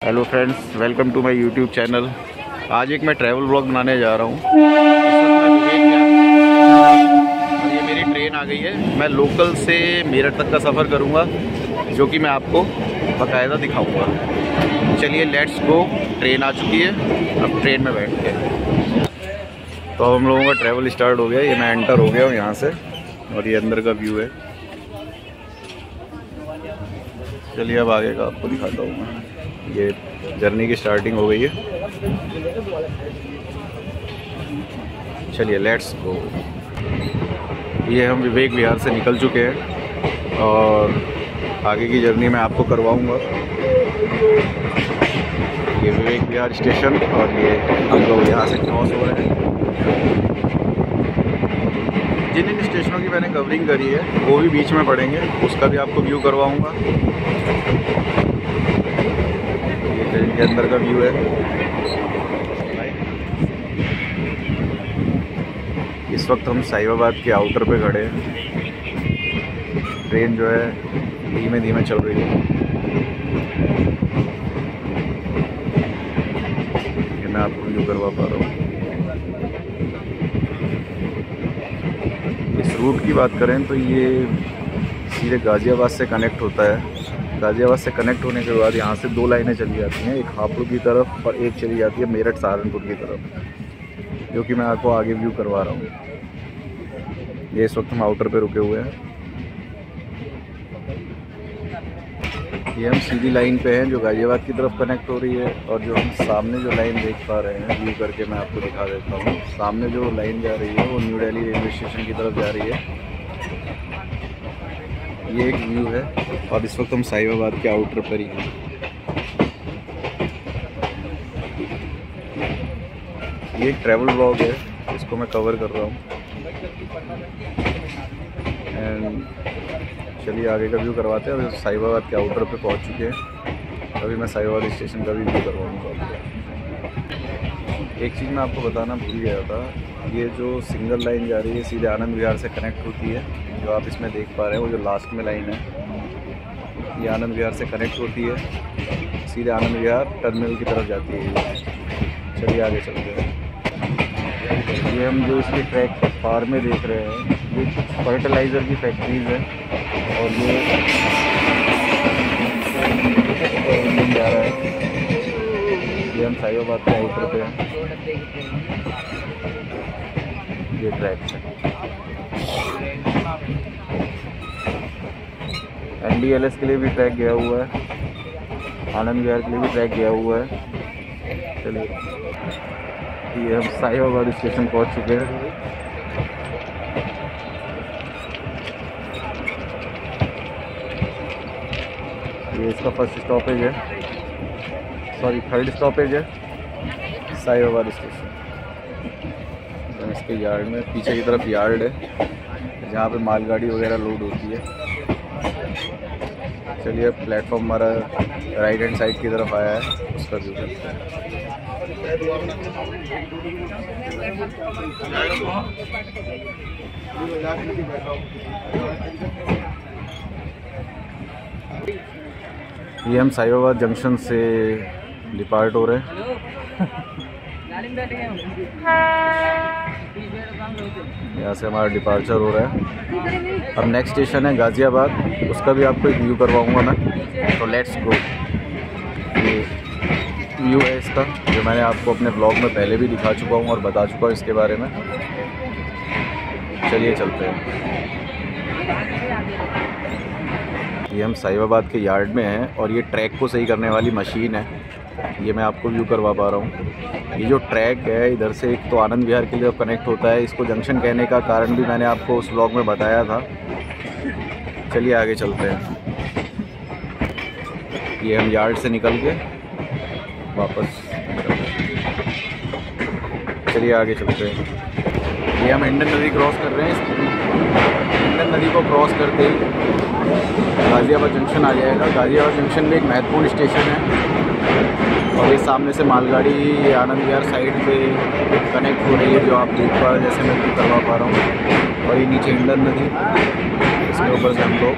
Hello friends, welcome to my YouTube channel. आज एक मैं ट्रैवल व्लॉग बनाने जा रहा हूँ। और ये मेरी ट्रेन आ गई है। मैं लोकल से मेरठ तक का सफ़र करूँगा, जो कि मैं आपको बाकायदा दिखाऊँगा। चलिए लेट्स गो। ट्रेन आ चुकी है, अब ट्रेन में बैठते हैं। तो अब हम लोगों का ट्रैवल स्टार्ट हो गया। ये मैं एंटर हो गया हूँ यहाँ से, और ये अंदर का व्यू है। चलिए अब आगे का आपको दिखाता हूँ मैं। ये जर्नी की स्टार्टिंग हो गई है। चलिए लेट्स गो। ये हम विवेक विहार से निकल चुके हैं और आगे की जर्नी मैं आपको करवाऊंगा। ये विवेक विहार स्टेशन, और ये हम लोग यहाँ से क्रॉस हो रहे हैं। जिन इन स्टेशनों की मैंने कवरिंग करी है वो भी बीच में पड़ेंगे, उसका भी आपको व्यू करवाऊंगा। ये ट्रेन के अंदर का व्यू है। इस वक्त हम साहिबाबाद के आउटर पे खड़े हैं। ट्रेन जो है धीमे धीमे चल रही है। ये मैं आपको व्यू करवा पा रहा हूँ। इस रूट की बात करें तो ये सीधे गाज़ियाबाद से कनेक्ट होता है। गाज़ियाबाद से कनेक्ट होने के बाद यहाँ से दो लाइनें चली जाती हैं, एक हापुड़ की तरफ और एक चली जाती है मेरठ सहारनपुर की तरफ, जो कि मैं आपको आगे व्यू करवा रहा हूँ। ये इस वक्त हम आउटर पे रुके हुए हैं। ये हम सीधी लाइन पे हैं जो गाज़ियाबाद की तरफ कनेक्ट हो रही है, और जो हम सामने जो लाइन देख पा रहे हैं, व्यू करके मैं आपको दिखा देता हूँ। सामने जो लाइन जा रही है वो न्यू दिल्ली रेलवे स्टेशन की तरफ जा रही है। ये एक व्यू है, और इस वक्त हम साहिबाबाद के आउटर पर ही हैं। ये एक ट्रैवल व्लॉग है, इसको मैं कवर कर रहा हूँ। एंड चलिए आगे का व्यू करवाते हैं। अभी साहिबाबाद के आउटर पे पहुँच चुके हैं। अभी मैं साहिबाबाद स्टेशन का भी व्यू करवाऊँगा। एक चीज़ मैं आपको बताना भूल गया था। ये जो सिंगल लाइन जा रही है सीधे आनंद विहार से कनेक्ट होती है, जो आप इसमें देख पा रहे हैं। वो जो लास्ट में लाइन है ये आनंद विहार से कनेक्ट होती है, सीधे आनंद विहार टर्मिनल की तरफ जाती है। चलिए आगे चलते हैं। ये हम जो इसके ट्रैक के पार में देख रहे हैं, ये कुछ फर्टिलाइज़र की फैक्ट्रीज है, और ये जा रहा है। ये हम साहिबाबाद के आउटर पे हैं। ये ट्रैक है। NDLS के लिए भी ट्रैक गया हुआ है, आनंद विहार के लिए भी ट्रैक गया हुआ है। चलिए ये हम साहिबाबाद स्टेशन पहुंच चुके हैं। ये इसका फर्स्ट स्टॉपेज है, सॉरी थर्ड स्टॉपेज है साहिबाबाद स्टेशन। इसके यार्ड में पीछे की तरफ यार्ड है जहाँ पे मालगाड़ी वगैरह लोड होती है। चलिए प्लेटफॉर्म हमारा राइट हैंड साइड की तरफ आया है, उसका व्यू करते हैं। ये हम साहिबाबाद जंक्शन से डिपार्ट हो रहे हैं। यहाँ से हमारा डिपार्चर हो रहा है। अब नेक्स्ट स्टेशन है गाज़ियाबाद, उसका भी आपको एक व्यू करवाऊँगा मैं। तो लेट्स गो। ये व्यू है इसका, जो मैंने आपको अपने ब्लॉग में पहले भी दिखा चुका हूँ और बता चुका हूँ इसके बारे में। चलिए चलते हैं। ये हम साहिबाबाद के यार्ड में हैं, और ये ट्रैक को सही करने वाली मशीन है। ये मैं आपको व्यू करवा पा रहा हूँ। ये जो ट्रैक है इधर से एक तो आनंद विहार के लिए कनेक्ट होता है। इसको जंक्शन कहने का कारण भी मैंने आपको उस ब्लॉग में बताया था। चलिए आगे चलते हैं। ये हम यार्ड से निकल के वापस, चलिए आगे चलते हैं। ये हम हिंडन नदी क्रॉस कर रहे हैं। हिंडन नदी को क्रॉस करते ही गाज़ियाबाद जंक्शन आ जाएगा। गाज़ियाबाद जंक्शन में एक महत्वपूर्ण स्टेशन है, और ये सामने से मालगाड़ी आनंद विहार साइड पे कनेक्ट हो रही है, जो आप देख पा रहे हैं, जैसे मैं व्यू करवा पा रहा हूँ। और ये नीचे हिंडन नदी, इसके ऊपर से हम लोग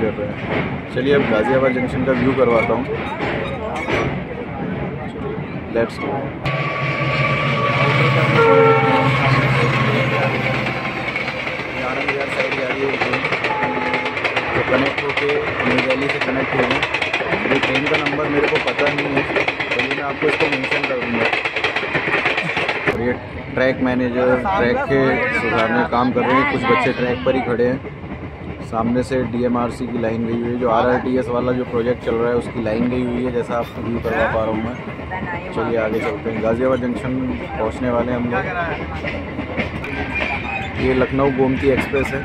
कर रहे हैं। चलिए अब गाज़ियाबाद जंक्शन का व्यू करवाता हूँ। Let's go. Anand Vihar side जा रही है ट्रेन, तो कनेक्ट होके न्यू दिल्ली से कनेक्ट होगी। ये ट्रेन का नंबर मेरे को पता नहीं है, चलिए मैं आपको इसको मेंशन कर दूँगा। और ये ट्रैक मैनेजर ट्रैक के सुधारने काम कर रहे हैं। कुछ बच्चे ट्रैक पर ही खड़े हैं। सामने से DMRC की लाइन गई हुई है, जो RRTS वाला जो प्रोजेक्ट चल रहा है उसकी लाइन गई हुई है, जैसा आपको व्यू करवा पा रहा हूँ मैं। चलिए आगे चलते हैं। गाज़ियाबाद जंक्शन पहुँचने वाले हैं हम लोग। ये लखनऊ गोमती एक्सप्रेस है,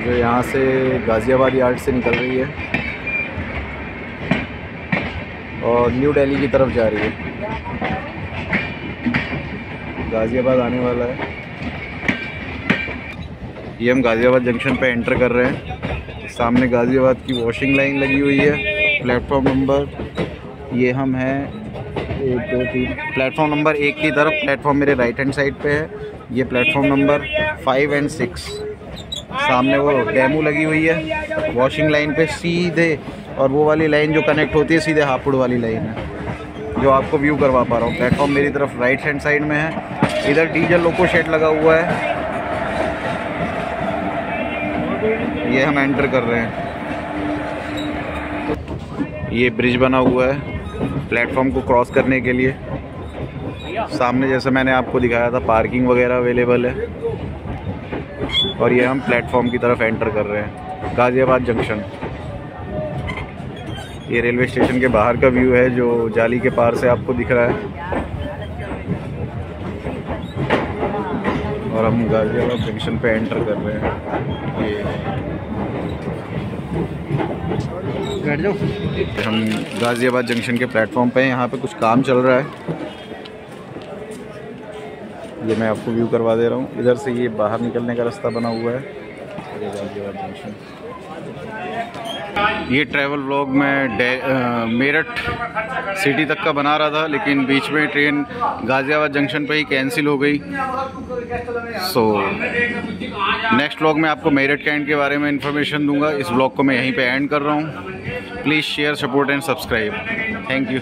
जो यहाँ से गाज़ियाबाद यार्ड से निकल रही है और न्यू दिल्ली की तरफ जा रही है। गाज़ियाबाद आने वाला है। ये हम गाज़ियाबाद जंक्शन पे एंटर कर रहे हैं। सामने गाज़ियाबाद की वॉशिंग लाइन लगी हुई है। प्लेटफॉर्म नंबर ये हम हैं 1 2 3 प्लेटफॉर्म नंबर 1 की तरफ। प्लेटफॉर्म मेरे राइट हैंड साइड पे है। ये प्लेटफॉर्म नंबर 5 और 6। सामने वो डेमो लगी हुई है वॉशिंग लाइन पे सीधे, और वो वाली लाइन जो कनेक्ट होती है सीधे हापुड़ वाली लाइन है, जो आपको व्यू करवा पा रहा हूँ। प्लेटफॉर्म मेरी तरफ राइट हैंड साइड में है। इधर डीजल लोको शेड लगा हुआ है। ये हम एंटर कर रहे हैं। ये ब्रिज बना हुआ है प्लेटफॉर्म को क्रॉस करने के लिए। सामने जैसे मैंने आपको दिखाया था पार्किंग वगैरह अवेलेबल है। और ये हम प्लेटफॉर्म की तरफ एंटर कर रहे हैं। गाज़ियाबाद जंक्शन, ये रेलवे स्टेशन के बाहर का व्यू है, जो जाली के पार से आपको दिख रहा है। और हम गाज़ियाबाद जंक्शन पे एंटर कर रहे हैं। ये बैठ जाओ। हम गाज़ियाबाद जंक्शन के प्लेटफॉर्म पे हैं। यहाँ पे कुछ काम चल रहा है, ये मैं आपको व्यू करवा दे रहा हूँ। इधर से ये बाहर निकलने का रास्ता बना हुआ है। ये गाज़ियाबाद जंक्शन। ये ट्रैवल व्लॉग मैं मेरठ सिटी तक का बना रहा था, लेकिन बीच में ट्रेन गाज़ियाबाद जंक्शन पे ही कैंसिल हो गई। सो नेक्स्ट व्लॉग में आपको मेरठ कैंट के बारे में इन्फॉर्मेशन दूंगा। इस व्लॉग को मैं यहीं पे एंड कर रहा हूँ। Please share, support and subscribe. Thank you.